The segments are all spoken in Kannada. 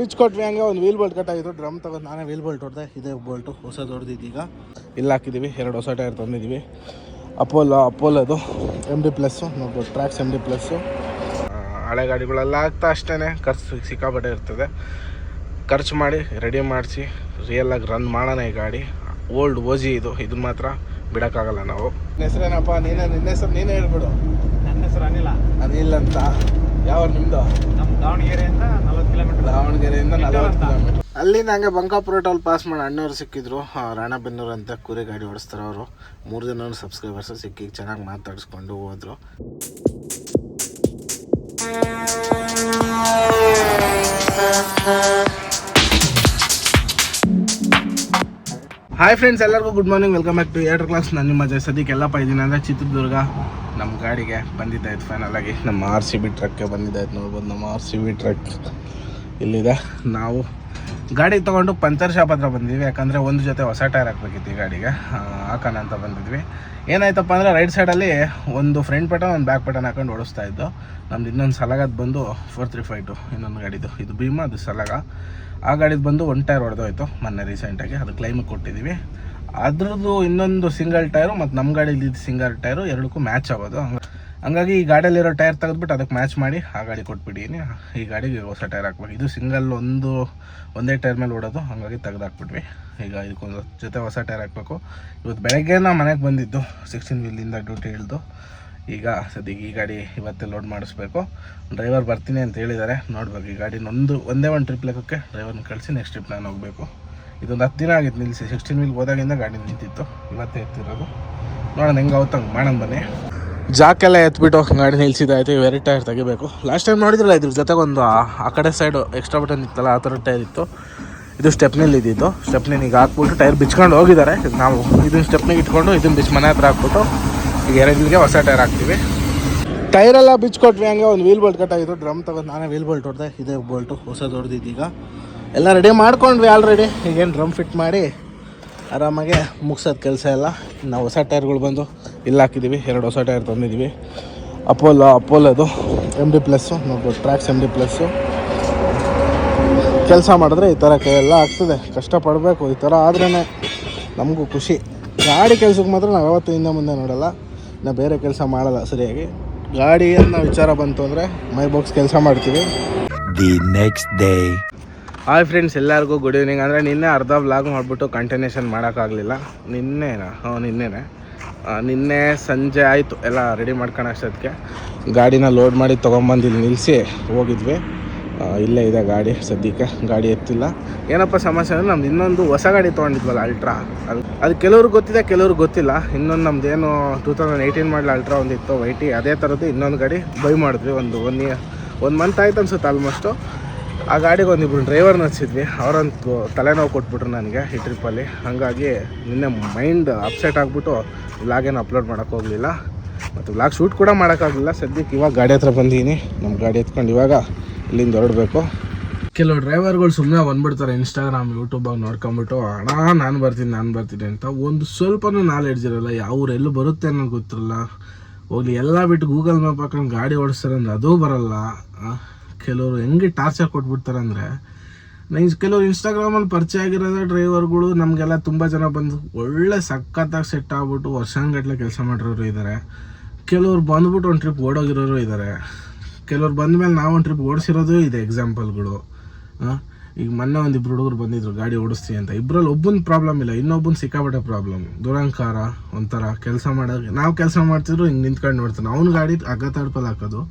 ಬಿಚ್ಕೊಟ್ವಿ ಹಂಗೆ ಒಂದು ವೀಲ್ ಬೋಲ್ಟ್ ಕಟ್ಟಾಗಿತ್ತು. ಡ್ರಮ್ ತಗೊಂಡು ನಾನೇ ವೀಲ್ ಬೋಲ್ಟ್ ಹೊಡೆದೆ. ಇದೇ ಬೋಲ್ಟು ಹೊಸ ದೊಡ್ಡದಿದ್ದು ಈಗ ಇಲ್ಲಿ ಹಾಕಿದ್ದೀವಿ. 2 ಹೊಸ ಟೈರ್ ತಂದಿದ್ದೀವಿ. ಅಪೋಲೋದು MD ಪ್ಲಸ್ಸು ನೋಡ್ಬೋದು, ಟ್ರ್ಯಾಕ್ಸ್ MD ಪ್ಲಸ್ಸು. ಹಳೆ ಗಾಡಿಗಳೆಲ್ಲ ಆಗ್ತಾ ಅಷ್ಟೇ ಖರ್ಚು ಸಿಕ್ಕಾಪಟ್ಟೆ ಇರ್ತದೆ. ಖರ್ಚು ಮಾಡಿ ರೆಡಿ ಮಾಡಿಸಿ ರಿಯಲಾಗಿ ರನ್ ಮಾಡೋಣ ಈ ಗಾಡಿ. ಓಲ್ಡ್ ಓಜಿ ಇದನ್ನ ಮಾತ್ರ ಬಿಡೋಕ್ಕಾಗಲ್ಲ ನಾವು. ನಿನ್ನ ಹೆಸರೇನಪ್ಪ? ನಿನ್ನ ಹೆಸರು ನೀನೇ ಹೇಳ್ಬಿಡು. ನನ್ನ ಹೆಸರು ಅನಿಲ್ ಅಂತ. ಯಾವ ನಿಮ್ಮದು? ನಮ್ಮ ದಾವಣಗೆರೆಯಿಂದ 40 ಕಿಲೋಮೀಟರ್. ದಾವಣಗೆರೆಯಿಂದ 40 ಕಿಲೋಮೀಟರ್. ಅಲ್ಲಿಂದ ಹಂಗೆ ಬಂಕಾಪುರ ಟೋಲ್ ಪಾಸ್ ಮಾಡಿ ಅಣ್ಣವ್ರು ಸಿಕ್ಕಿದ್ರು. ರಾಣೆಬೆನ್ನೂರು ಅಂತ ಕುರಿ ಗಾಡಿ ಓಡಿಸ್ತಾರೆ ಅವರು. 3 ಜನ ಸಬ್ಸ್ಕ್ರೈಬರ್ಸ್ ಸಿಕ್ಕಿ ಚೆನ್ನಾಗಿ ಮಾತಾಡಿಸ್ಕೊಂಡು ಹೋದರು. ಹಾಯ್ ಫ್ರೆಂಡ್ಸ್, ಎಲ್ಲರಿಗೂ good morning. Welcome back to ಏರ್ಟರ್ ಕ್ಲಾಸ್. ನಾನು ನಿಮ್ಮ ಸದ್ಯಕ್ಕೆ ಎಲ್ಲಪ್ಪ ಇದ್ದೀನಿ ಅಂದರೆ ಚಿತ್ರದುರ್ಗ. ನಮ್ಮ ಗಾಡಿಗೆ ಬಂದಿದ್ದಾಯ್ತು ಫೈನಲ್ ಆಗಿ. ನಮ್ಮ RCB ಟ್ರಕ್ಗೆ ಬಂದಿದ್ದಾಯ್ತು. ನೋಡ್ಬೋದು ನಮ್ಮ RCB ಟ್ರಕ್ ಇಲ್ಲಿದೆ. ನಾವು ಗಾಡಿ ತೊಗೊಂಡು ಪಂಚರ್ ಶಾಪ್ ಹತ್ರ ಬಂದಿದ್ವಿ. ಯಾಕಂದರೆ ಒಂದು ಜೊತೆ ಹೊಸ ಟೈರ್ ಹಾಕ್ಬೇಕಿತ್ತು ಈ ಗಾಡಿಗೆ, ಹಾಕೋಣ ಅಂತ ಬಂದಿದ್ವಿ. ಏನಾಯ್ತಪ್ಪ ಅಂದರೆ ರೈಟ್ ಸೈಡಲ್ಲಿ ಒಂದು ಫ್ರಂಟ್ ಬಟನ್ ಒಂದು ಬ್ಯಾಕ್ ಬಟನ್ ಹಾಕೊಂಡು ಓಡಿಸ್ತಾ ಇದ್ದು. ನಮ್ದು ಇನ್ನೊಂದು ಸಲಗದು ಬಂದು 4352 ಇನ್ನೊಂದು ಗಾಡಿದು. ಇದು ಭೀಮಾ, ಅದು ಸಲಗ. ಆ ಗಾಡಿದು ಬಂದು ಒಂದು ಟೈರ್ ಹೊಡೆದೋಯ್ತು ಮೊನ್ನೆ ರೀಸೆಂಟಾಗಿ. ಅದು ಕ್ಲೈಮಿಗೆ ಕೊಟ್ಟಿದ್ದೀವಿ. ಅದ್ರದ್ದು ಇನ್ನೊಂದು ಸಿಂಗಲ್ ಟೈರು ಮತ್ತು ನಮ್ಮ ಗಾಡಿಲಿದ್ದು ಸಿಂಗಲ್ ಟೈರು ಎರಡಕ್ಕೂ ಮ್ಯಾಚ್ ಆಗೋದು. ಹಂಗಾಗಿ ಈ ಗಾಡಿಯಲ್ಲಿರೋ ಟೈರ್ ತೆಗೆದ್ಬಿಟ್ಟು ಅದಕ್ಕೆ ಮ್ಯಾಚ್ ಮಾಡಿ ಆ ಗಾಡಿ ಕೊಟ್ಬಿಟ್ಟಿನಿ. ಈ ಗಾಡಿಗೆ ಹೊಸ ಟೈರ್ ಹಾಕ್ಬೇಕು. ಇದು ಸಿಂಗಲ್ ಒಂದೇ ಟೈರ್ ಮೇಲೆ ಓಡೋದು, ಹಾಗಾಗಿ ತೆಗೆದಾಕ್ಬಿಟ್ವಿ. ಈಗ ಇದಕ್ಕೊಂದು ಜೊತೆ ಹೊಸ ಟೈರ್ ಹಾಕಬೇಕು. ಇವತ್ತು ಬೆಳಗ್ಗೆ ನಾ ಮನೆಗೆ ಬಂದಿದ್ದು 16 ವೀಲಿಂದ ಡ್ಯೂಟಿ ಇಳಿದು. ಈಗ ಸದ್ಯಕ್ಕೆ ಈ ಗಾಡಿ ಇವತ್ತೇ ಲೋಡ್ ಮಾಡಿಸ್ಬೇಕು. ಡ್ರೈವರ್ ಬರ್ತೀನಿ ಅಂತ ಹೇಳಿದ್ದಾರೆ. ನೋಡ್ಬೇಕು ಈ ಗಾಡಿನ ಒಂದೇ ಒಂದು ಟ್ರಿಪ್ ಲೆಕ್ಕಕ್ಕೆ ಡ್ರೈವರ್ನ ಕಳಿಸಿ ನೆಕ್ಸ್ಟ್ ಟ್ರಿಪ್ ನಾನು ಹೋಗಬೇಕು. ಇದೊಂದು 10 ದಿನ ಆಗಿತ್ತು ನಿಲ್ಲಿಸಿ. 16 ವೀಲ್ಗೆ ಹೋದಾಗಿಂದ ಗಾಡಿ ನಿಂತಿತ್ತು. ಇವತ್ತೇ ಎತ್ತಿರೋದು. ನೋಡೋಣ ಹೆಂಗೆ ಆಗುತ್ತಂಗೆ ಮಾಡೋಣ ಬನ್ನಿ. ಜಾಕೆಲ್ಲ ಎತ್ಬಿಟ್ಟು ಗಾಡಿ ನಿಲ್ಸಿದ್ದಾಯ್ತು. ಇವೆರಡು ಟೈರ್ ತೆಗಿಬೇಕು. ಲಾಸ್ಟ್ ಟೈಮ್ ನೋಡಿದ್ರಲ್ಲ, ಇದ್ರ ಜೊತೆಗೆ ಒಂದು ಆ ಕಡೆ ಸೈಡು ಎಕ್ಸ್ಟ್ರಾ ಬಟನ್ ಇತ್ತಲ್ಲ, ಆ ಥರ ಟೈರ್ ಇತ್ತು. ಇದು ಸ್ಟೆಪ್ನಲ್ಲಿ ಇದ್ದಿದ್ದು. ಸ್ಟೆಪ್ನಿಗೆ ಈಗ ಹಾಕ್ಬಿಟ್ಟು ಟೈರ್ ಬಿಚ್ಕೊಂಡು ಹೋಗಿದ್ದಾರೆ. ನಾವು ಇದನ್ನ ಸ್ಟೆಪ್ನಿಗೆ ಇಟ್ಕೊಂಡು ಇದನ್ನು ಮನೆ ಹತ್ರ ಹಾಕ್ಬಿಟ್ಟು ಈಗ 2 ವೀಲ್ಗೆ ಹೊಸ ಟೈರ್ ಹಾಕ್ತೀವಿ. ಟೈರೆಲ್ಲ ಬಿಚ್ಕೊಟ್ವಿ ಹಂಗೆ ಒಂದು ವೀಲ್ ಬೋಲ್ಟ್ ಕಟ್ಟಾಗಿತ್ತು. ಡ್ರಮ್ ತಗೊಂಡು ನಾನೇ ವೀಲ್ ಬೋಲ್ಟ್ ಹೊಡೆದೆ. ಇದೇ ಬೋಲ್ಟು ಹೊಸ ದೊಡ್ಡದಿದ್ದು ಈಗ ಎಲ್ಲ ರೆಡಿ ಮಾಡ್ಕೊಂಡ್ವಿ ಆಲ್ರೆಡಿ. ಈಗೇನು ಡ್ರಮ್ ಫಿಟ್ ಮಾಡಿ ಆರಾಮಾಗೆ ಮುಗ್ಸೋದು ಕೆಲಸ ಎಲ್ಲ. ನಾವು ಹೊಸ ಟೈರ್ಗಳು ಬಂದು ಇಲ್ಲಿ ಹಾಕಿದ್ದೀವಿ. 2 ಹೊಸ ಟೈರ್ ತಂದಿದ್ದೀವಿ. ಅಪೋಲೋದು MD ಪ್ಲಸ್ಸು ನೋಡ್ಬೋದು, ಟ್ರ್ಯಾಕ್ಸ್ MD ಪ್ಲಸ್ಸು. ಕೆಲಸ ಮಾಡಿದ್ರೆ ಈ ಥರ ಎಲ್ಲ ಆಗ್ತದೆ. ಕಷ್ಟಪಡಬೇಕು. ಈ ಥರ ಆದ್ರೇ ನಮಗೂ ಖುಷಿ. ಗಾಡಿ ಕೆಲಸಕ್ಕೆ ಮಾತ್ರ ನಾವು ಯಾವತ್ತೂ ಹಿಂದೆ ಮುಂದೆ ನೋಡೋಲ್ಲ. ನಾವು ಬೇರೆ ಕೆಲಸ ಮಾಡಲ್ಲ ಸರಿಯಾಗಿ. ಗಾಡಿಯನ್ನು ವಿಚಾರ ಬಂತು ಅಂದರೆ ಮೈ ಬಾಕ್ಸ್ ಕೆಲಸ ಮಾಡ್ತೀವಿ. The next day. Hi friends, ಎಲ್ಲರಿಗೂ ಗುಡ್ ಈವ್ನಿಂಗ್. ಅಂದರೆ ನಿನ್ನೆ ಅರ್ಧ ವ್ಲಾಗ್ ಮಾಡಿಬಿಟ್ಟು ಕಂಟಿನ್ಯೂಷನ್ ಮಾಡೋಕ್ಕಾಗಲಿಲ್ಲ. ನಿನ್ನೆ ಸಂಜೆ ಆಯಿತು ಎಲ್ಲ ರೆಡಿ ಮಾಡ್ಕೊಂಡು ಅಷ್ಟೊತ್ತಿಗೆ ಗಾಡಿನ ಲೋಡ್ ಮಾಡಿ ತೊಗೊಂಬಂದು ಇಲ್ಲಿ ನಿಲ್ಲಿಸಿ ಹೋಗಿದ್ವಿ. ಇಲ್ಲೇ ಇದೆ ಗಾಡಿ ಸದ್ಯಕ್ಕೆ. ಗಾಡಿ ಎತ್ತಿಲ್ಲ. ಏನಪ್ಪ ಸಮಸ್ಯೆ ಅಂದರೆ ನಮ್ದು ಇನ್ನೊಂದು ಹೊಸ ಗಾಡಿ ತೊಗೊಂಡಿದ್ವಲ್ಲ, ಅಲ್ಟ್ರಾ. ಅದು ಕೆಲವ್ರಿಗೆ ಗೊತ್ತಿದೆ, ಕೆಲವ್ರಿಗೆ ಗೊತ್ತಿಲ್ಲ. ಇನ್ನೊಂದು ನಮ್ಮದೇನು 2018 ಮಾಡಲ ಅಲ್ಟ್ರಾ ಒಂದಿತ್ತು ವೈಟಿ. ಅದೇ ಥರದ್ದು ಇನ್ನೊಂದು ಗಾಡಿ ಬೈ ಮಾಡಿದ್ವಿ. ಒಂದು ಮಂತ್ ಆಯ್ತು ಅನ್ಸುತ್ತೆ ಆಲ್ಮೋಸ್ಟು. ಆ ಗಾಡಿಗೆ ಒಂದಿಬ್ರು ಡ್ರೈವರ್ನ ಹಚ್ಚಿದ್ವಿ. ಅವರಂತೂ ತಲೆನೋವು ಕೊಟ್ಬಿಟ್ರು ನನಗೆ ಈ ಟ್ರಿಪ್ಪಲ್ಲಿ. ಹಾಗಾಗಿ ನಿನ್ನೆ ಮೈಂಡ್ ಅಪ್ಸೆಟ್ ಆಗಿಬಿಟ್ಟು ವ್ಲಾಗೇನು ಅಪ್ಲೋಡ್ ಮಾಡೋಕ್ಕೋಗಲಿಲ್ಲ ಮತ್ತು ವ್ಲಾಗ್ ಶೂಟ್ ಕೂಡ ಮಾಡೋಕ್ಕಾಗಲಿಲ್ಲ. ಸದ್ಯಕ್ಕೆ ಇವಾಗ ಗಾಡಿ ಹತ್ರ ಬಂದಿದ್ದೀನಿ. ನಮ್ಮ ಗಾಡಿ ಎತ್ಕೊಂಡು ಇವಾಗ ಇಲ್ಲಿಂದ ಹೊರಡಬೇಕು. ಕೆಲವು ಡ್ರೈವರ್ಗಳು ಸುಮ್ಮನೆ ಬಂದ್ಬಿಡ್ತಾರೆ ಇನ್ಸ್ಟಾಗ್ರಾಮ್, ಯೂಟ್ಯೂಬಾಗಿ ನೋಡ್ಕೊಂಬಿಟ್ಟು, ಅಣ್ಣ ನಾನು ಬರ್ತೀನಿ ಅಂತ. ಒಂದು ಸ್ವಲ್ಪನೂ ನಾಲೆಡ್ಜ್ ಇರೋಲ್ಲ. ಯಾವ ಎಲ್ಲೂ ಬರುತ್ತೆ ಅನ್ನೋದು ಗೊತ್ತಿರಲ್ಲ. ಹೋಗ್ಲಿ ಎಲ್ಲ ಬಿಟ್ಟು ಗೂಗಲ್ ಮ್ಯಾಪ್ ಹಾಕೊಂಡು ಗಾಡಿ ಓಡಿಸ್ತಾರೆ ಅಂದರೆ ಅದೂ ಬರಲ್ಲ. ಕೆಲವರು ಹೆಂಗೆ ಟಾರ್ಚರ್ ಕೊಟ್ಬಿಡ್ತಾರೆ ಅಂದರೆ, ಕೆಲವರು ಇನ್ಸ್ಟಾಗ್ರಾಮಲ್ಲಿ ಪರಿಚಯ ಆಗಿರೋದೇ ಡ್ರೈವರ್ಗಳು ನಮಗೆಲ್ಲ ತುಂಬ ಜನ ಬಂದು ಒಳ್ಳೆ ಸಖತ್ತಾಗಿ ಸೆಟ್ ಆಗ್ಬಿಟ್ಟು ವರ್ಷಾನುಗಟ್ಟಲೆ ಕೆಲಸ ಮಾಡಿರೋರು ಇದ್ದಾರೆ. ಕೆಲವ್ರು ಬಂದ್ಬಿಟ್ಟು ಒಂದು ಟ್ರಿಪ್ ಓಡೋಗಿರೋರು ಇದ್ದಾರೆ. ಕೆಲವ್ರು ಬಂದಮೇಲೆ ನಾವು ಒಂದು ಟ್ರಿಪ್ ಓಡಿಸಿರೋದು ಇದೆ ಎಕ್ಸಾಂಪಲ್ಗಳು. ಈಗ ಮೊನ್ನೆ ಒಂದಿಬ್ರು ಹುಡುಗರು ಬಂದಿದ್ರು ಗಾಡಿ ಓಡಿಸ್ತೀವಿ ಅಂತ. ಇಬ್ಬರಲ್ಲಿ ಒಬ್ಬನ ಪ್ರಾಬ್ಲಮ್ ಇಲ್ಲ, ಇನ್ನೊಬ್ಬನ ಸಿಕ್ಕಾಪಟ್ಟೆ ಪ್ರಾಬ್ಲಮ್. ದುರಂಕಾರ ಒಂಥರ ಕೆಲಸ ಮಾಡೋದು. ನಾವು ಕೆಲಸ ಮಾಡ್ತಿದ್ರು ಹಿಂಗೆ ನಿಂತ್ಕೊಂಡು ನೋಡ್ತಾನೆ. ಅವ್ನ ಗಾಡಿ ಅಗ್ಗತಾಡ್ಪಲ್ಲಿ ಹಾಕೋದು,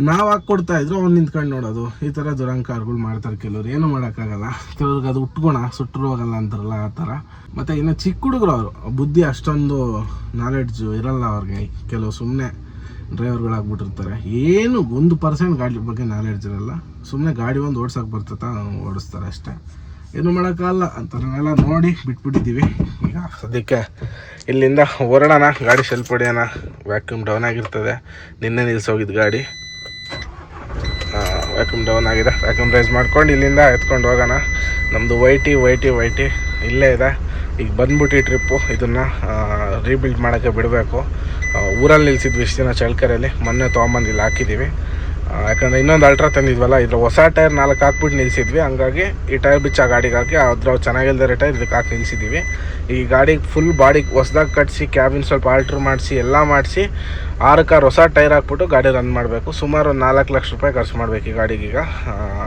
ನಾವು ಹಾಕ್ಕೊಡ್ತಾ ಇದ್ರು ಅವ್ನು ನಿಂತ್ಕೊಂಡು ನೋಡೋದು. ಈ ಥರ ದುರಂಕಾರಗಳು ಮಾಡ್ತಾರೆ ಕೆಲವ್ರು. ಏನೂ ಮಾಡೋಕ್ಕಾಗಲ್ಲ. ಕೆಲವ್ರಿಗೆ ಅದು ಉಟ್ಕೋಣ ಸುಟ್ಟರು ಹೋಗಲ್ಲ ಅಂತಾರಲ್ಲ, ಆ ಥರ. ಮತ್ತು ಇನ್ನು ಚಿಕ್ಕ ಹುಡುಗರು, ಅವರು ಬುದ್ಧಿ ಅಷ್ಟೊಂದು ನಾಲೆಡ್ಜು ಇರಲ್ಲ ಅವ್ರಿಗೆ. ಕೆಲವು ಸುಮ್ಮನೆ ಡ್ರೈವರ್ಗಳಾಗ್ಬಿಟ್ಟಿರ್ತಾರೆ. ಏನು 1% ಗಾಡಿ ಬಗ್ಗೆ ನಾಲೆಡ್ಜ್ ಇರಲ್ಲ. ಸುಮ್ಮನೆ ಗಾಡಿ ಒಂದು ಓಡ್ಸೋಕೆ ಬರ್ತೈತ ಓಡಿಸ್ತಾರೆ ಅಷ್ಟೇ. ಏನು ಮಾಡೋಕ್ಕಾಗಲ್ಲ. ಅಂಥವ್ರನ್ನೆಲ್ಲ ನೋಡಿ ಬಿಟ್ಬಿಟ್ಟಿದ್ದೀವಿ. ಈಗ ಸದ್ಯಕ್ಕೆ ಇಲ್ಲಿಂದ ಹೊರಡೋಣ. ಗಾಡಿ ಸೆಲ್ಫ್ ಹೊಡೆಯೋಣ. ವ್ಯಾಕ್ಯೂಮ್ ಡೌನ್ ಆಗಿರ್ತದೆ. ನಿನ್ನೆ ನಿಲ್ಸೋಗಿದ್ದು ಗಾಡಿ ವ್ಯಾಕ್ಯೂಮ್ ಡೌನ್ ಆಗಿದೆ. ವ್ಯಾಕ್ಯೂಮ್ ರೈಸ್ ಮಾಡ್ಕೊಂಡು ಇಲ್ಲಿಂದ ಎತ್ಕೊಂಡು ಹೋಗೋಣ. ನಮ್ಮದು ವೈಟಿ ಇಲ್ಲೇ ಇದೆ. ಈಗ ಬಂದ್ಬಿಟ್ಟು ಈ ಟ್ರಿಪ್ಪು ಇದನ್ನು ರೀಬಿಲ್ಡ್ ಮಾಡೋಕ್ಕೆ ಬಿಡಬೇಕು. ಊರಲ್ಲಿ ನಿಲ್ಸಿದ್ವಿ ಇಷ್ಟು ದಿನ ಚಳ್ಳಕೆರೆಯಲ್ಲಿ. ಮೊನ್ನೆ ತೊಗೊಂಬಂದು ಇಲ್ಲಿ ಹಾಕಿದ್ದೀವಿ. ಯಾಕಂದರೆ ಇನ್ನೊಂದು ಅಲ್ಟ್ರಾ ತಂದಿದ್ವಲ್ಲ, ಇದ್ರ ಹೊಸ ಟೈರ್ 4 ಹಾಕ್ಬಿಟ್ಟು ನಿಲ್ಸಿದ್ವಿ. ಹಂಗಾಗಿ ಈ ಟೈರ್ ಬಿಚ್ಚ ಆ ಗಾಡಿಗೆ ಹಾಕಿ ಅದ್ರ ಚೆನ್ನಾಗಿಲ್ದಿರೋ ಟೈರ್ ಇದಕ್ಕೆ ಹಾಕಿ ನಿಲ್ಸಿದ್ದೀವಿ. ಈ ಗಾಡಿಗೆ ಫುಲ್ ಬಾಡಿಗೆ ಹೊಸ್ದಾಗಿ ಕಟ್ಟಿಸಿ ಕ್ಯಾಬಿನ್ ಸ್ವಲ್ಪ ಆಲ್ಟ್ರ್ ಮಾಡಿಸಿ ಎಲ್ಲ ಮಾಡಿಸಿ 6 ಕಾರ್ ಹೊಸ ಟೈರ್ ಹಾಕ್ಬಿಟ್ಟು ಗಾಡಿ ರನ್ ಮಾಡಬೇಕು. ಸುಮಾರು 4 ಲಕ್ಷ ರೂಪಾಯಿ ಖರ್ಚು ಮಾಡಬೇಕು ಈ ಗಾಡಿಗೀಗ.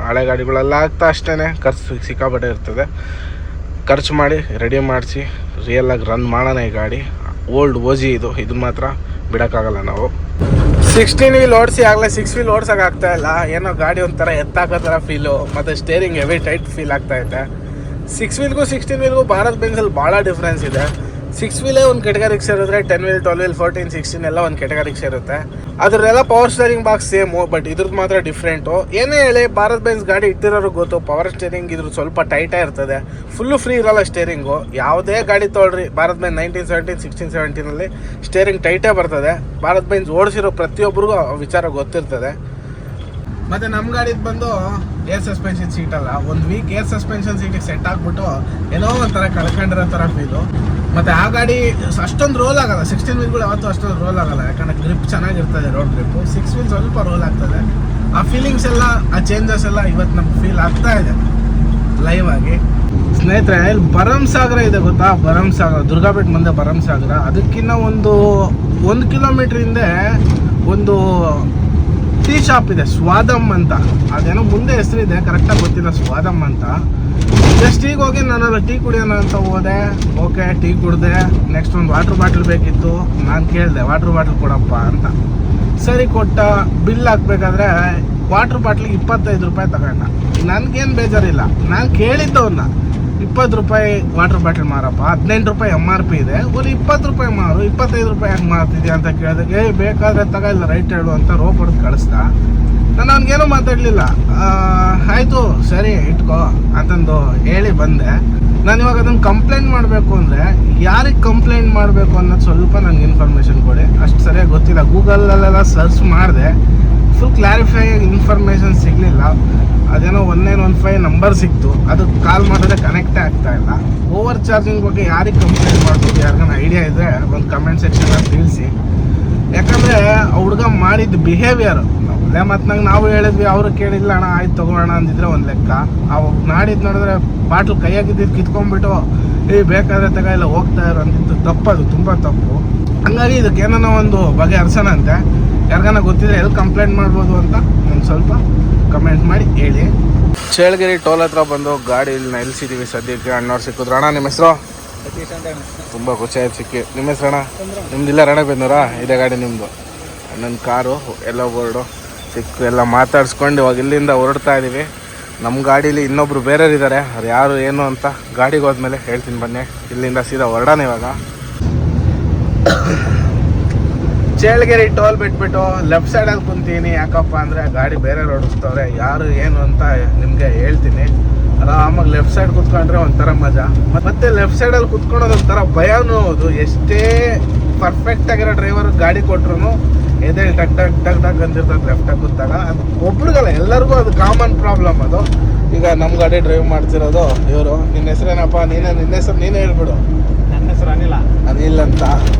ಹಳೆ ಗಾಡಿಗಳೆಲ್ಲ ಆಗ್ತಾ ಅಷ್ಟೇ ಖರ್ಚು ಸಿಕ್ಕಾಪಟ್ಟೆ ಇರ್ತದೆ. ಖರ್ಚು ಮಾಡಿ ರೆಡಿ ಮಾಡಿಸಿ ರಿಯಲಾಗಿ ರನ್ ಮಾಡೋಣ ಈ ಗಾಡಿ. ಓಲ್ಡ್ ಓಜಿ ಇದು ಮಾತ್ರ ಬಿಡೋಕ್ಕಾಗಲ್ಲ ನಾವು. 16 ವೀಲ್ ಓಡಿಸಿ ಆಗಲೇ 6 ವೀಲ್ ಓಡ್ಸೋಕೆ ಆಗ್ತಾ ಇಲ್ಲ. ಏನೋ ಗಾಡಿ ಒಂಥರ ಎತ್ತಾಕೋ ಥರ ಫೀಲು, ಮತ್ತು ಸ್ಟೇರಿಂಗ್ ಹೆವಿ ಟೈಟ್ ಫೀಲ್ ಆಗ್ತಾ ಇದೆ. 6 ವೀಲ್ಗೂ 16 ವೀಲ್ಗೂ ಭಾರತ್ ಬೆಂಜಲ್ಲಿ ಭಾಳ ಡಿಫ್ರೆನ್ಸ್ ಇದೆ. 6 ವೀಲೇ ಒಂದು ಕೆಟಗರಿಗೆ ಸೇರಿದ್ರೆ 10 ವೀಲ್ 12 ವೀಲ್ 14 16 ಎಲ್ಲ ಒಂದು ಕೆಟಗರಿಗೆ ಸೇರುತ್ತೆ. ಅದರಲ್ಲೆಲ್ಲ power steering box same, but ಇದ್ರದ್ದು ಮಾತ್ರ ಡಿಫ್ರೆಂಟು. ಏನೇ ಹೇಳಿ ಭಾರತ್ ಬೆಂಜ್ ಗಾಡಿ ಇಟ್ಟಿರೋರು ಗೊತ್ತು, ಪವರ್ ಸ್ಟೇರಿಂಗ್ ಇದ್ರ ಸ್ವಲ್ಪ ಟೈಟೇ ಇರ್ತದೆ, ಫುಲ್ಲು ಫ್ರೀ ಇರೋಲ್ಲ ಸ್ಟೇರಿಂಗು. ಯಾವುದೇ ಗಾಡಿ ತೊಗೊಳ್ರಿ ಭಾರತ್ ಬೆಂಜ್ 1917 16 17ನಲ್ಲಿ ಸ್ಟೇರಿಂಗ್ ಟೈಟೇ ಬರ್ತದೆ. ಭಾರತ್ ಬೆಂಜ್ ಓಡಿಸಿರೋ ಪ್ರತಿಯೊಬ್ಬರಿಗೂ ವಿಚಾರ ಗೊತ್ತಿರ್ತದೆ. ಮತ್ತು ನಮ್ಮ ಗಾಡಿದು ಬಂದು ಏರ್ ಸಸ್ಪೆನ್ಷನ್ ಸೀಟ್ ಅಲ್ಲ. ಒಂದು ವೀಕ್ ಏರ್ ಸಸ್ಪೆನ್ಷನ್ ಸೀಟಿಗೆ ಸೆಟ್ ಆಗಿಬಿಟ್ಟು ಏನೋ ಒಂಥರ ಕಳ್ಕೊಂಡಿರೋ ಥರ ಫೀಲು. ಮತ್ತು ಆ ಗಾಡಿ ಅಷ್ಟೊಂದು ರೋಲ್ ಆಗೋಲ್ಲ. 16 ವೀಲ್ಗಳು ಯಾವತ್ತೂ ಅಷ್ಟೊಂದು ರೋಲ್ ಆಗೋಲ್ಲ, ಯಾಕಂದರೆ ಗ್ರಿಪ್ ಚೆನ್ನಾಗಿರ್ತದೆ ರೋಡ್ ಗ್ರಿಪ್ಪು. 6 ವೀಲ್ ಸ್ವಲ್ಪ ರೋಲ್ ಆಗ್ತದೆ. ಆ ಫೀಲಿಂಗ್ಸ್ ಎಲ್ಲ, ಆ ಚೇಂಜಸ್ ಎಲ್ಲ ಇವತ್ತು ನಮ್ಗೆ ಫೀಲ್ ಆಗ್ತಾ ಇದೆ ಲೈವ್ ಆಗಿ. ಸ್ನೇಹಿತರೆ, ಇಲ್ಲಿ ಭರಮಸಾಗರ ಇದೆ ಗೊತ್ತಾ? ಭರಮಸಾಗರ, ದುರ್ಗಾಪೇಟೆ ಮುಂದೆ ಭರಮಸಾಗರ. ಅದಕ್ಕಿಂತ ಒಂದು ಕಿಲೋಮೀಟ್ರ್ ಹಿಂದೆ ಒಂದು ಟೀ ಶಾಪ್ ಇದೆ, ಸ್ವಾದಮ್ ಅಂತ. ಅದೇನೋ ಮುಂದೆ ಹೆಸರಿದೆ, ಕರೆಕ್ಟಾಗಿ ಗೊತ್ತಿಲ್ಲ, ಸ್ವಾದಮ್ ಅಂತ. ಜಸ್ಟ್ ಈಗ ಹೋಗಿ ನಾನು ಟೀ ಕುಡಿಯೋಣ ಅಂತ ಹೋದೆ. ಓಕೆ, ಟೀ ಕುಡಿದೆ. ನೆಕ್ಸ್ಟ್ ಒಂದು ವಾಟ್ರ್ ಬಾಟ್ಲ್ ಬೇಕಿತ್ತು. ನಾನು ಕೇಳಿದೆ ವಾಟ್ರ್ ಬಾಟ್ಲ್ ಕೊಡಪ್ಪ ಅಂತ. ಸರಿ ಕೊಟ್ಟ. ಬಿಲ್ ಹಾಕ್ಬೇಕಾದ್ರೆ ವಾಟ್ರ್ ಬಾಟ್ಲಿಗೆ 25 ರೂಪಾಯಿ ತಗೊಂಡ. ನನಗೇನು ಬೇಜಾರಿಲ್ಲ, ನಾನು ಕೇಳಿದ್ದವನ್ನ 20 ರೂಪಾಯಿ ವಾಟ್ರ್ ಬಾಟ್ಲ್ ಮಾರಪ್ಪ, 18 ರೂಪಾಯಿ MRP ಇದೆ, ಒಂದು 20 ರೂಪಾಯಿ ಮಾರು, 25 ರೂಪಾಯಿ ಹೆಂಗೆ ಮಾರ್ತಿದ್ಯಾ ಅಂತ ಕೇಳಿದಾಗ ಬೇಕಾದರೆ ತಗೊಳ್ಳ ರೈಟ್ ಹೇಳು ಅಂತ ರೋಪ್ ಹೊಡೆದು ಕಳಿಸ್ದ. ನಾನು ಅವ್ನಿಗೇನೂ ಮಾತಾಡಲಿಲ್ಲ. ಆಯಿತು ಸರಿ ಇಟ್ಕೋ ಅಂತಂದು ಹೇಳಿ ಬಂದೆ. ನಾನು ಇವಾಗ ಅದನ್ನು ಕಂಪ್ಲೇಂಟ್ ಮಾಡಬೇಕು ಅಂದರೆ ಯಾರಿಗೆ ಕಂಪ್ಲೇಂಟ್ ಮಾಡಬೇಕು ಅನ್ನೋದು ಸ್ವಲ್ಪ ನನಗೆ ಇನ್ಫಾರ್ಮೇಷನ್ ಕೊಡಿ. ಅಷ್ಟು ಸರಿಯಾಗಿ ಗೊತ್ತಿಲ್ಲ. ಗೂಗಲಲ್ಲೆಲ್ಲ ಸರ್ಚ್ ಮಾಡಿದೆ, ಫುಲ್ ಕ್ಲಾರಿಫೈ ಇನ್ಫಾರ್ಮೇಷನ್ ಸಿಗಲಿಲ್ಲ. ಅದೇನೋ 1915 ನಂಬರ್ ಸಿಕ್ತು, ಅದಕ್ಕೆ ಕಾಲ್ ಮಾಡಿದ್ರೆ ಕನೆಕ್ಟೇ ಆಗ್ತಾ ಇಲ್ಲ. ಓವರ್ ಚಾರ್ಜಿಂಗ್ ಬಗ್ಗೆ ಯಾರಿಗೆ ಕಂಪ್ಲೇಂಟ್ ಮಾಡ್ಬೋದು, ಯಾರಿಗಾನ ಐಡಿಯಾ ಇದ್ದರೆ ಒಂದು ಕಮೆಂಟ್ ಸೆಕ್ಷನಲ್ಲಿ ತಿಳಿಸಿ. ಯಾಕಂದರೆ ಹುಡುಗ ಮಾಡಿದ್ದು ಬಿಹೇವಿಯರು ಒಳ್ಳೆ ಮಾತಿನಾಗ ನಾವು ಹೇಳಿದ್ವಿ, ಅವರು ಕೇಳಿಲ್ಲ. ಅಣ್ಣ ಆಯ್ತು ತೊಗೊಳ್ಳೋಣ ಅಂದಿದ್ರೆ ಒಂದು ಲೆಕ್ಕ. ಅವಾಗ ನಾಡಿದ್ದು ನೋಡಿದ್ರೆ ಬಾಟ್ಲು ಕೈಯಾಗಿದ್ದು ಕಿತ್ಕೊಂಡ್ಬಿಟ್ಟು ಬೇಕಾದ್ರೆ ತಗೊಳ್ಳ ಹೋಗ್ತಾ ಇರೋ ಅಂತಿದ್ದು ತಪ್ಪದು, ತುಂಬ ತಪ್ಪು. ಹಂಗಾಗಿ ಇದಕ್ಕೆ ಏನೋ ಒಂದು ಬಗೆಹರಿಸೋಣ ಅಂತೆ. ಯಾರಿಗಾನ ಗೊತ್ತಿದ್ರೆ ಎಲ್ಲಿ ಕಂಪ್ಲೇಂಟ್ ಮಾಡ್ಬೋದು ಅಂತ ಒಂದು ಸ್ವಲ್ಪ ಕಮೆಂಟ್ ಮಾಡಿ ಹೇಳಿ. ಚೇಳಗಿರಿ ಟೋಲ್ ಹತ್ರ ಬಂದು ಗಾಡಿ ಇಲ್ಲಿ ನಿಲ್ಸಿದ್ದೀವಿ ಸದ್ಯಕ್ಕೆ. ಅಣ್ಣವ್ರು ಸಿಕ್ಕಿದ್ರು. ಅಣ್ಣ ನಿಮ್ಮ ಹೆಸರು? ತುಂಬ ಖುಷಿ ಆಯ್ತು ಸಿಕ್ಕಿ. ನಿಮ್ಮ ಹೆಸರು ಅಣ್ಣ? ನಿಮ್ದಿಲ್ಲ ರಣಬೇನ್ನೂರಾ? ಇದೇ ಗಾಡಿ ನಿಮ್ಮದು? ನನ್ನ ಕಾರು ಎಲ್ಲೋ ಬೋರ್ಡು ಸಿಕ್ಕು. ಎಲ್ಲ ಮಾತಾಡ್ಸ್ಕೊಂಡು ಇವಾಗ ಇಲ್ಲಿಂದ ಹೊರಡ್ತಾ ಇದ್ದೀವಿ. ನಮ್ಮ ಗಾಡೀಲಿ ಇನ್ನೊಬ್ರು ಬೇರೆಯವ್ರಿದ್ದಾರೆ, ಅವ್ರು ಯಾರು ಏನು ಅಂತ ಗಾಡಿಗೆ ಹೋದ್ಮೇಲೆ ಹೇಳ್ತೀನಿ ಬನ್ನಿ. ಇಲ್ಲಿಂದ ಸೀದಾ ಹೊರಡೋಣ ಇವಾಗ. ಚೇಳಗಿರಿ ಟೋಲ್ ಬಿಟ್ಬಿಟ್ಟು ಲೆಫ್ಟ್ ಸೈಡಲ್ಲಿ ಕುಂತೀನಿ. ಯಾಕಪ್ಪ ಅಂದರೆ ಗಾಡಿ ಬೇರೆ ಓಡಿಸ್ತವ್ರೆ, ಯಾರು ಏನು ಅಂತ ನಿಮಗೆ ಹೇಳ್ತೀನಿ. ಆರಾಮಾಗಿ ಲೆಫ್ಟ್ ಸೈಡ್ ಕುತ್ಕೊಂಡ್ರೆ ಒಂಥರ ಮಜಾ. ಮತ್ತೆ ಲೆಫ್ಟ್ ಸೈಡಲ್ಲಿ ಕುತ್ಕೊಳ್ಳೋದು ಒಂಥರ ಭಯನೂ ಹೌದು. ಎಷ್ಟೇ ಪರ್ಫೆಕ್ಟ್ ಆಗಿರೋ ಡ್ರೈವರ್ ಗಾಡಿ ಕೊಟ್ರು ಎದೆ ಡಗ್ ಡಗ್ ಡಗ್ ಡಗ್ ಅಂತಿರ್ತದೆ ಲೆಫ್ಟಾಗಿ ಕೂತಾಗ. ಅದು ಒಬ್ರಿಗಲ್ಲ, ಎಲ್ಲರಿಗೂ ಅದು ಕಾಮನ್ ಪ್ರಾಬ್ಲಮ್ ಅದು. ಈಗ ನಮ್ಮ ಗಾಡಿ ಡ್ರೈವ್ ಮಾಡ್ತಿರೋದು ಇವರು. ನಿನ್ನ ಹೆಸರೇನಪ್ಪ? ನಿನ್ನ ಹೆಸರು ನೀನೇ ಹೇಳ್ಬಿಡು. ನನ್ನ ಹೆಸರು ಅನಿಲ್ ಅಂತ.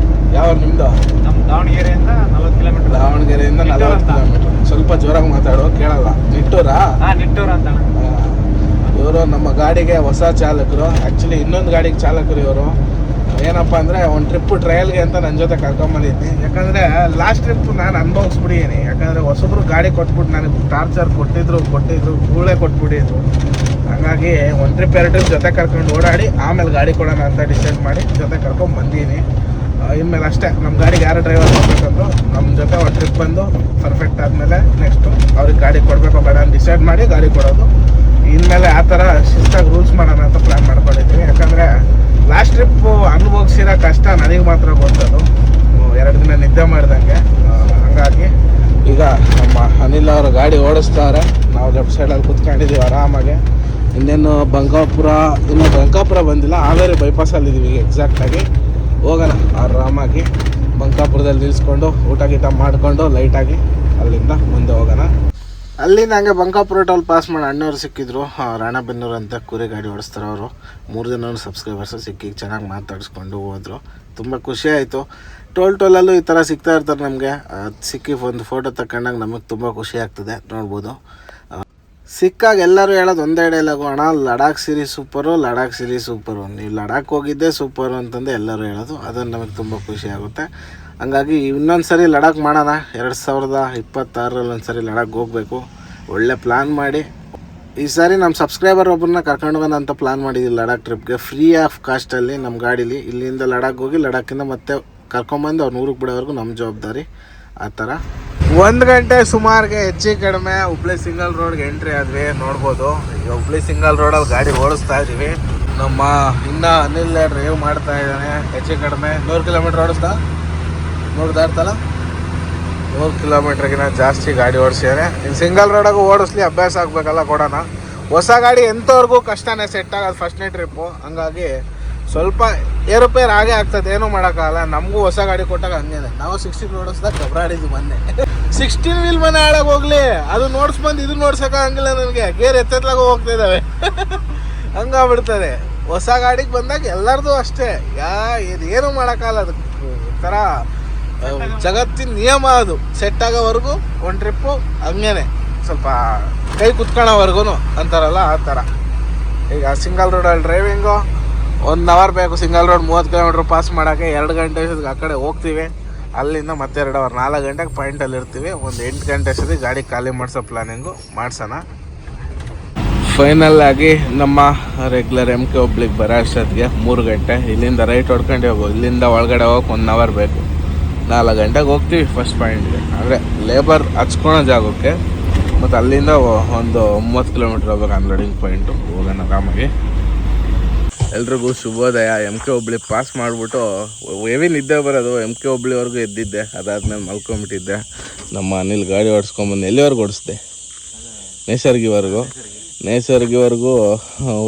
ಯಾವ ನಿಮ್ಮದು? ನಮ್ಮ ದಾವಣಗೆರೆಯಿಂದ 40 ಕಿಲೋಮೀಟರ್. ದಾವಣಗೆರೆಯಿಂದ 40 ಕಿಲೋಮೀಟರ್. ಸ್ವಲ್ಪ ಜೋರಾಗಿ ಮಾತಾಡೋ, ಕೇಳಲ್ಲ. ನಿಟ್ಟೂರಾ? ನಿಟ್ಟೂರು ಅಂತ. ಇವರು ನಮ್ಮ ಗಾಡಿಗೆ ಹೊಸ ಚಾಲಕರು. ಆ್ಯಕ್ಚುಲಿ ಇನ್ನೊಂದು ಗಾಡಿಗೆ ಚಾಲಕರು ಇವರು. ಏನಪ್ಪ ಅಂದರೆ ಒಂದು ಟ್ರಿಪ್ಪು ಟ್ರಯಲ್ಗೆ ಅಂತ ನನ್ನ ಜೊತೆ ಕರ್ಕೊಂಬಂದಿದ್ನಿ. ಯಾಕಂದರೆ ಲಾಸ್ಟ್ ಟ್ರಿಪ್ ನಾನು ಅನುಭವಿಸ್ಬಿಟ್ಟಿದ್ದೀನಿ. ಯಾಕಂದರೆ ಹೊಸಬ್ರು ಗಾಡಿ ಕೊಟ್ಬಿಟ್ಟು ನನಗೆ ಟಾರ್ಚರ್ ಕೊಟ್ಟಿದ್ರು ಗೂಳೆ ಕೊಟ್ಬಿಟ್ಟಿದ್ರು. ಹಾಗಾಗಿ ಒಂದು ಟ್ರಿಪ್ 2 ಟ್ರಿಪ್ ಜೊತೆ ಕರ್ಕೊಂಡು ಓಡಾಡಿ ಆಮೇಲೆ ಗಾಡಿ ಕೊಡೋಣ ಅಂತ ಡಿಸೈಡ್ ಮಾಡಿ ಜೊತೆ ಕರ್ಕೊಂಡು ಬಂದೀನಿ. ಇನ್ಮೇಲೆ ಅಷ್ಟೇ, ನಮ್ಮ ಗಾಡಿಗೆ ಯಾರು ಡ್ರೈವರ್ ಕೊಡಬೇಕಂದ್ರು ನಮ್ಮ ಜೊತೆ ಒಂದು ಟ್ರಿಪ್ ಬಂದು ಪರ್ಫೆಕ್ಟ್ ಆದಮೇಲೆ ನೆಕ್ಸ್ಟು ಅವ್ರಿಗೆ ಗಾಡಿ ಕೊಡಬೇಕೋ ಬೇಡ ಅಂತ ಡಿಸೈಡ್ ಮಾಡಿ ಗಾಡಿ ಕೊಡೋದು. ಇನ್ಮೇಲೆ ಆ ಥರ ಶಿಸ್ತಾಗಿ ರೂಲ್ಸ್ ಮಾಡೋಣ ಅಂತ ಪ್ಲ್ಯಾನ್ ಮಾಡ್ಕೊಂಡಿದ್ದೀನಿ. ಯಾಕಂದರೆ ಲಾಸ್ಟ್ ಟ್ರಿಪ್ಪು ಅನುಭವಿಸಿರೋ ಕಷ್ಟ ನನಗೆ ಮಾತ್ರ ಗೊತ್ತದು, 2 ದಿನ ನಿದ್ದೆ ಮಾಡ್ದಂಗೆ. ಹಾಗಾಗಿ ಈಗ ನಮ್ಮ ಅನಿಲ್ ಅವರು ಗಾಡಿ ಓಡಿಸ್ತಾರೆ, ನಾವು ಲೆಫ್ಟ್ ಸೈಡಲ್ಲಿ ಕೂತ್ಕೊಂಡಿದ್ದೀವಿ ಆರಾಮಾಗೆ. ಇನ್ನೇನು ಬಂಕಾಪುರ ಬಂದಿಲ್ಲ, ಹಾವೇರಿ ಬೈಪಾಸಲ್ಲಿದ್ದೀವಿ ಈಗ ಎಕ್ಸಾಕ್ಟಾಗಿ. ಹೋಗೋಣ ಆರಾಮಾಗಿ. ಬಂಕಾಪುರದಲ್ಲಿ ನಿಲ್ಲಿಸ್ಕೊಂಡು ಊಟ ಗೀಟ ಮಾಡಿಕೊಂಡು ಲೈಟಾಗಿ ಅಲ್ಲಿಂದ ಮುಂದೆ ಹೋಗೋಣ. ಅಲ್ಲಿಂದ ಹಂಗೆ ಬಂಕಾಪುರ ಟೋಲ್ ಪಾಸ್ ಮಾಡಿ ಅಣ್ಣವ್ರು ಸಿಕ್ಕಿದ್ರು, ರಾಣೆಬೆನ್ನೂರು ಅಂತ ಕುರಿ ಗಾಡಿ ಓಡಿಸ್ತಾರೆ ಅವರು. 3 ಜನ ಸಬ್ಸ್ಕ್ರೈಬರ್ಸು ಸಿಕ್ಕಿ ಚೆನ್ನಾಗಿ ಮಾತಾಡಿಸ್ಕೊಂಡು ಹೋದರು. ತುಂಬ ಖುಷಿ ಆಯಿತು. ಟೋಲಲ್ಲೂ ಈ ಥರ ಸಿಗ್ತಾ ಇರ್ತಾರೆ ನಮಗೆ. ಸಿಕ್ಕಿ ಒಂದು ಫೋಟೋ ತಗೊಂಡಾಗ ನಮಗೆ ತುಂಬ ಖುಷಿ ಆಗ್ತದೆ. ನೋಡ್ಬೋದು, ಸಿಕ್ಕಾಗ ಎಲ್ಲರೂ ಹೇಳೋದು ಒಂದೇ ಡೈಲಾಗು, ಅಣ್ಣ Ladakh series super, Ladakh series super, ನೀವು ಲಡಾಖ್ ಹೋಗಿದ್ದೆ ಸೂಪರು ಅಂತಂದು ಎಲ್ಲರೂ ಹೇಳೋದು. ಅದನ್ನು ನಮಗೆ ತುಂಬ ಖುಷಿ ಆಗುತ್ತೆ. ಹಂಗಾಗಿ ಇನ್ನೊಂದು ಸರಿ ಲಡಾಖ್ ಮಾಡೋಣ. 2026ರಲ್ಲಿ ಒಂದು ಸರಿ ಲಡಾಖ್ ಹೋಗಬೇಕು. ಒಳ್ಳೆ ಪ್ಲ್ಯಾನ್ ಮಾಡಿ ಈ ಸಾರಿ ನಮ್ಮ ಸಬ್ಸ್ಕ್ರೈಬರ್ ಒಬ್ಬರನ್ನ ಕರ್ಕೊಂಡು ಹೋಗೋಣ ಅಂತ ಪ್ಲ್ಯಾನ್ ಮಾಡಿದ್ದೀವಿ. ಲಡಾಖ್ ಟ್ರಿಪ್ಗೆ ಫ್ರೀ ಆಫ್ ಕಾಸ್ಟಲ್ಲಿ ನಮ್ಮ ಗಾಡೀಲಿ ಇಲ್ಲಿಂದ ಲಡಾಖ್ ಹೋಗಿ ಲಡಾಖಿಂದ ಮತ್ತೆ ಕರ್ಕೊಂಬಂದು ಅವ್ರು 100ಕ್ಕೆ ಬಿಡೋವರೆಗೂ ನಮ್ಮ ಜವಾಬ್ದಾರಿ. ಆ ಥರ 1 ಗಂಟೆ ಸುಮಾರಿಗೆ ಹೆಚ್ಚು ಕಡಿಮೆ ಹುಬ್ಳಿ ಸಿಂಗಲ್ ರೋಡ್ಗೆ ಎಂಟ್ರಿ ಆದ್ವಿ. ನೋಡ್ಬೋದು, ಈಗ ಹುಬ್ಳಿ ಸಿಂಗಲ್ ರೋಡಲ್ಲಿ ಗಾಡಿ ಓಡಿಸ್ತಾ ಇದ್ದೀವಿ. ನಮ್ಮ ಇನ್ನೂ ಅನಿಲ್ ಡ್ರೈವ್ ಮಾಡ್ತಾ ಇದ್ದಾನೆ. ಹೆಚ್ಚು ಕಡಿಮೆ 100 ಕಿಲೋಮೀಟ್ರ್ ಓಡಿಸ್ತಾ 100 ದಾಟ್ತಲ್ಲ, 100 ಕಿಲೋಮೀಟ್ರಿಗಿನ ಜಾಸ್ತಿ ಗಾಡಿ ಓಡಿಸಿದ್ದಾನೆ. ಇನ್ನು ಸಿಂಗಲ್ ರೋಡಾಗೂ ಓಡಿಸ್ಲಿ, ಅಭ್ಯಾಸ ಆಗಬೇಕಲ್ಲ ಕೊಡೋಣ. ಹೊಸ ಗಾಡಿ ಎಂಥವ್ರಿಗೂ ಕಷ್ಟನೇ ಸೆಟ್ ಆಗೋದು ಫಸ್ಟ್ನೇ ಟ್ರಿಪ್ಪು. ಹಂಗಾಗಿ ಸ್ವಲ್ಪ ಏರುಪೇರು ಆಗೇ ಆಗ್ತದೆ, ಏನೂ ಮಾಡೋಕ್ಕಾಗಲ್ಲ. ನಮಗೂ ಹೊಸ ಗಾಡಿ ಕೊಟ್ಟಾಗ ಹಂಗೇನೆ. ನಾವು 16 ಓಡಿಸ್ದಾಗ ಗಬರಾಡಿದ್ವಿ ಮೊನ್ನೆ. 16 ವೀಲ್ ಮನೆ ಹಾಳಾಗಿ ಹೋಗ್ಲಿ, ಅದು ನೋಡ್ಸ್ಬಂದು ಇದು ನೋಡ್ಸೋಕ್ಕಾಗಂಗಿಲ್ಲ ನನಗೆ. ಗೇರ್ ಎತ್ತಲಾಗ ಹೋಗ್ತಾ ಇದ್ದಾವೆ. ಹಂಗಾಗ್ಬಿಡ್ತದೆ. ಹೊಸ ಗಾಡಿಗೆ ಬಂದಾಗ ಎಲ್ಲರದು ಅಷ್ಟೇ, ಏನು ಮಾಡೋಕ್ಕಾಗಲ್ಲ. ಅದು ಥರ ಜಗತ್ತಿನ ನಿಯಮ. ಅದು ಸೆಟ್ ಆಗೋವರೆಗೂ ಒಂದು ಟ್ರಿಪ್ಪು ಹಂಗೇನೆ, ಸ್ವಲ್ಪ ಕೈ ಕುತ್ಕೊಳ್ಳೋವರೆಗೂ ಅಂತಾರಲ್ಲ ಆ ಥರ. ಈಗ ಸಿಂಗಲ್ ರೋಡಲ್ಲಿ ಡ್ರೈವಿಂಗು 1 ಅವರ್ ಬೇಕು. ಸಿಂಗಲ್ ರೋಡ್ 30 ಕಿಲೋಮೀಟ್ರ್ ಪಾಸ್ ಮಾಡೋಕ್ಕೆ 2 ಗಂಟೆ ಅಷ್ಟೊತ್ತಿಗೆ ಆ ಕಡೆ ಹೋಗ್ತೀವಿ. ಅಲ್ಲಿಂದ ಮತ್ತೆ 2 ಅವರ್ 4 ಗಂಟೆಗೆ ಪಾಯಿಂಟಲ್ಲಿ ಇರ್ತೀವಿ. ಒಂದು 8 ಗಂಟೆ ಅಷ್ಟೊತ್ತಿಗೆ ಗಾಡಿ ಖಾಲಿ ಮಾಡಿಸೋ ಪ್ಲಾನಿಂಗು ಮಾಡ್ಸೋಣ. ಫೈನಲ್ ಆಗಿ ನಮ್ಮ ರೆಗ್ಯುಲರ್ MK ಹುಬ್ಳಿಗೆ ಬರೋ ಅಷ್ಟೊತ್ತಿಗೆ 3 ಗಂಟೆ. ಇಲ್ಲಿಂದ ರೈಟ್ ಹೊಡ್ಕೊಂಡು ಹೋಗು, ಇಲ್ಲಿಂದ ಒಳಗಡೆ ಹೋಗೋಕೆ 1 ಅವರ್ ಬೇಕು. 4 ಗಂಟೆಗೆ ಹೋಗ್ತೀವಿ ಫಸ್ಟ್ ಪಾಯಿಂಟ್ಗೆ, ಅಂದರೆ ಲೇಬರ್ ಹಚ್ಕೊಳೋ ಜಾಗಕ್ಕೆ. ಮತ್ತು ಅಲ್ಲಿಂದ ಒಂದು 30 ಕಿಲೋಮೀಟ್ರ್ ಹೋಗ್ಬೇಕು ಅನ್ಲೋಡಿಂಗ್ ಪಾಯಿಂಟು. ಹೋಗೋಣ ಆರಾಮಾಗಿ. ಎಲ್ರಿಗೂ ಶುಭೋದಯ. MK ಹುಬ್ಳಿ ಪಾಸ್ ಮಾಡಿಬಿಟ್ಟು ಹೆವಿ ನಿದ್ದೆ ಬರೋದು. MK ಹುಬ್ಳಿವರೆಗೂ ಎದ್ದಿದ್ದೆ, ಅದಾದ್ಮೇಲೆ ಮಲ್ಕೊಂಬಿಟ್ಟಿದ್ದೆ. ನಮ್ಮ ಅನಿಲ್ ಗಾಡಿ ಓಡಿಸ್ಕೊಂಬಂದು ಎಲ್ಲಿವರೆಗೂ ಓಡಿಸ್ದೆ? ನೇಸರ್ಗಿವರೆಗೂ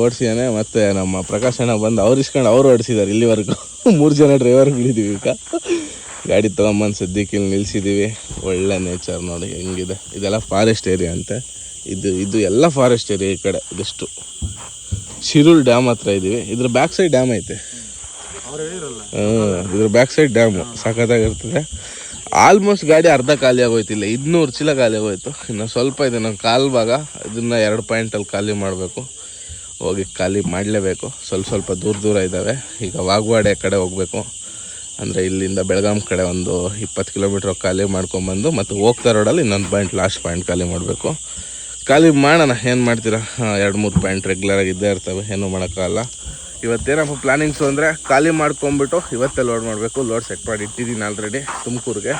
ಓಡಿಸಿದಾನೆ. ಮತ್ತು ನಮ್ಮ ಪ್ರಕಾಶ್ ಅಣ್ಣ ಬಂದು ಅವ್ರು ಇಸ್ಕೊಂಡು ಅವರು ಓಡಿಸಿದ್ದಾರೆ ಇಲ್ಲಿವರೆಗೂ. 3 ಜನ ಡ್ರೈವರ್ಗಳಿದ್ದೀವಿ. ಈಗ ಗಾಡಿ ತೊಗೊಂಬಂದು ಸದ್ಯಕ್ಕೆ ಇಲ್ಲಿ ನಿಲ್ಲಿಸಿದ್ದೀವಿ. ಒಳ್ಳೆ ನೇಚರ್ ನೋಡಿ ಹೆಂಗಿದೆ. ಇದೆಲ್ಲ ಫಾರೆಸ್ಟ್ ಏರಿಯಾ ಅಂತೆ. ಇದು ಎಲ್ಲ ಫಾರೆಸ್ಟ್ ಏರಿಯಾ. ಈ ಕಡೆ ಇದಷ್ಟು ಶಿರೂಲ್ ಡ್ಯಾಮ್ ಹತ್ರ ಇದ್ದೀವಿ. ಇದ್ರ ಬ್ಯಾಕ್ ಸೈಡ್ ಡ್ಯಾಮ್ ಐತೆ. ಇದ್ರ ಬ್ಯಾಕ್ ಸೈಡ್ ಡ್ಯಾಮು ಸಖತ್ತಾಗಿರ್ತದೆ. ಆಲ್ಮೋಸ್ಟ್ ಗಾಡಿ ಅರ್ಧ ಖಾಲಿ ಆಗೋಯ್ತಿಲ್ಲ. 200 ಚೀಲ ಖಾಲಿ ಆಗೋಯ್ತು. ಇನ್ನು ಸ್ವಲ್ಪ ಇದೆ ನಮ್ಮ ಕಾಲು ಭಾಗ. ಇದನ್ನು 2 ಪಾಯಿಂಟಲ್ಲಿ ಖಾಲಿ ಮಾಡಬೇಕು. ಹೋಗಿ ಖಾಲಿ ಮಾಡಲೇಬೇಕು. ಸ್ವಲ್ಪ ದೂರ ಇದ್ದಾವೆ. ಈಗ ವಾಗವಾಡೆ ಕಡೆ ಹೋಗಬೇಕು. ಅಂದರೆ ಇಲ್ಲಿಂದ ಬೆಳಗಾಂ ಕಡೆ ಒಂದು 20 ಕಿಲೋಮೀಟ್ರ್ ಖಾಲಿ ಮಾಡ್ಕೊಂಬಂದು ಮತ್ತು ಹೋಗ್ತಾ ರೋಡಲ್ಲಿ ಇನ್ನೊಂದು ಪಾಯಿಂಟ್, ಲಾಸ್ಟ್ ಪಾಯಿಂಟ್ ಖಾಲಿ ಮಾಡಬೇಕು. ಖಾಲಿ ಮಾಡೋಣ. ಏನು ಮಾಡ್ತೀರಾ, 2-3 ಪಾಯಿಂಟ್ ರೆಗ್ಯುಲರಾಗಿ ಇದ್ದೇ ಇರ್ತವೆ, ಏನೂ ಮಾಡೋಕ್ಕಾಗಲ್ಲ. ಇವತ್ತೇನಪ್ಪ ಪ್ಲಾನಿಂಗ್ಸು ಅಂದರೆ ಖಾಲಿ ಮಾಡ್ಕೊಂಬಿಟ್ಟು ಇವತ್ತೇ ಲೋಡ್ ಮಾಡಬೇಕು. ಲೋಡ್ ಸೆಟ್ ಮಾಡಿ ಇಟ್ಟಿದ್ದೀನಿ ಆಲ್ರೆಡಿ. ತುಮಕೂರಿಗೆ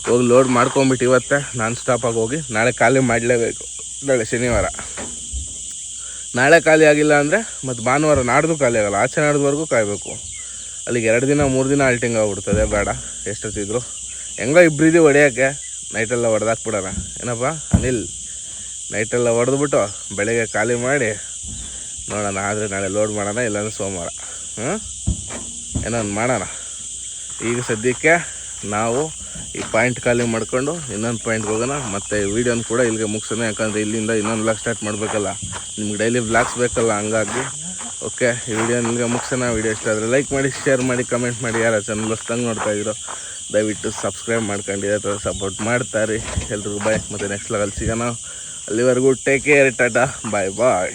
ಹೋಗಿ ಲೋಡ್ ಮಾಡ್ಕೊಂಬಿಟ್ಟು ಇವತ್ತೇ ನಾನ್ ಸ್ಟಾಪಾಗಿ ಹೋಗಿ ನಾಳೆ ಖಾಲಿ ಮಾಡಲೇಬೇಕು. ನಾಳೆ ಶನಿವಾರ. ನಾಳೆ ಖಾಲಿ ಆಗಿಲ್ಲ ಅಂದರೆ ಮತ್ತು ಭಾನುವಾರ ನಾಡ್ದು ಖಾಲಿ ಆಗೋಲ್ಲ. ಆಚೆ ನಾಡ್ದುವರೆಗೂ ಕಾಯಬೇಕು. ಅಲ್ಲಿಗೆ 2 ದಿನ 3 ದಿನ ಆಲ್ಟಿಂಗ್ ಆಗ್ಬಿಡ್ತದೆ. ಬೇಡ, ಎಷ್ಟೊತ್ತಿದ್ರು ಹೆಂಗೋ ಇಬ್ಬರಿದ್ದು ಹೊಡೆಯೋಕ್ಕೆ. ನೈಟೆಲ್ಲ ಹೊಡೆದಾಕ್ಬಿಡೋಣ. ಏನಪ್ಪ ಅನಿಲ್? ನೈಟೆಲ್ಲ ಹೊಡೆದ್ಬಿಟ್ಟು ಬೆಳಗ್ಗೆ ಖಾಲಿ ಮಾಡಿ ನೋಡೋಣ. ಆದರೆ ನಾಳೆ ಲೋಡ್ ಮಾಡೋಣ, ಇಲ್ಲಾಂದ್ರೆ ಸೋಮವಾರ. ಏನೋ ಒಂದು ಮಾಡೋಣ. ಈಗ ಸದ್ಯಕ್ಕೆ ನಾವು ಈ ಪಾಯಿಂಟ್ ಖಾಲಿ ಮಾಡ್ಕೊಂಡು ಇನ್ನೊಂದು ಪಾಯಿಂಟ್ಗೆ ಹೋಗೋಣ. ಮತ್ತು ಈ ವಿಡಿಯೋನ ಕೂಡ ಇಲ್ಲಿಗೆ ಮುಗಿಸೋಣ. ಯಾಕಂದರೆ ಇಲ್ಲಿಂದ ಇನ್ನೊಂದು ವ್ಲಾಗ್ ಸ್ಟಾರ್ಟ್ ಮಾಡಬೇಕಲ್ಲ, ನಿಮ್ಗೆ ಡೈಲಿ ವ್ಲಾಗ್ಸ್ ಬೇಕಲ್ಲ. ಹಂಗಾಗಿ ಓಕೆ, ಈ ವಿಡಿಯೋ ಇಲ್ಲಿಗೆ ಮುಗಿಸೋಣ. ವಿಡಿಯೋ ಇಷ್ಟ ಆದರೆ ಲೈಕ್ ಮಾಡಿ, ಶೇರ್ ಮಾಡಿ, ಕಮೆಂಟ್ ಮಾಡಿ. ಯಾರು ಚಾನಲ್ ಹೊಸ್ದಂಗೆ ನೋಡ್ತಾಯಿದ್ರು ದಯವಿಟ್ಟು ಸಬ್ಸ್ಕ್ರೈಬ್ ಮಾಡ್ಕೊಂಡು ಇದೇ ಥರ ಸಪೋರ್ಟ್ ಮಾಡ್ತಾರೆ. ಎಲ್ರಿಗೂ ಬಾಯ್. ಮತ್ತು ನೆಕ್ಸ್ಟ್ ವ್ಲಾಗಲ್ಲಿ ಸಿಗೋಣ. ಅಲ್ಲಿವರೆಗೂ ಟೇಕ್ ಕೇರ್. ಟಾಟಾ, ಬಾಯ್ ಬಾಯ್.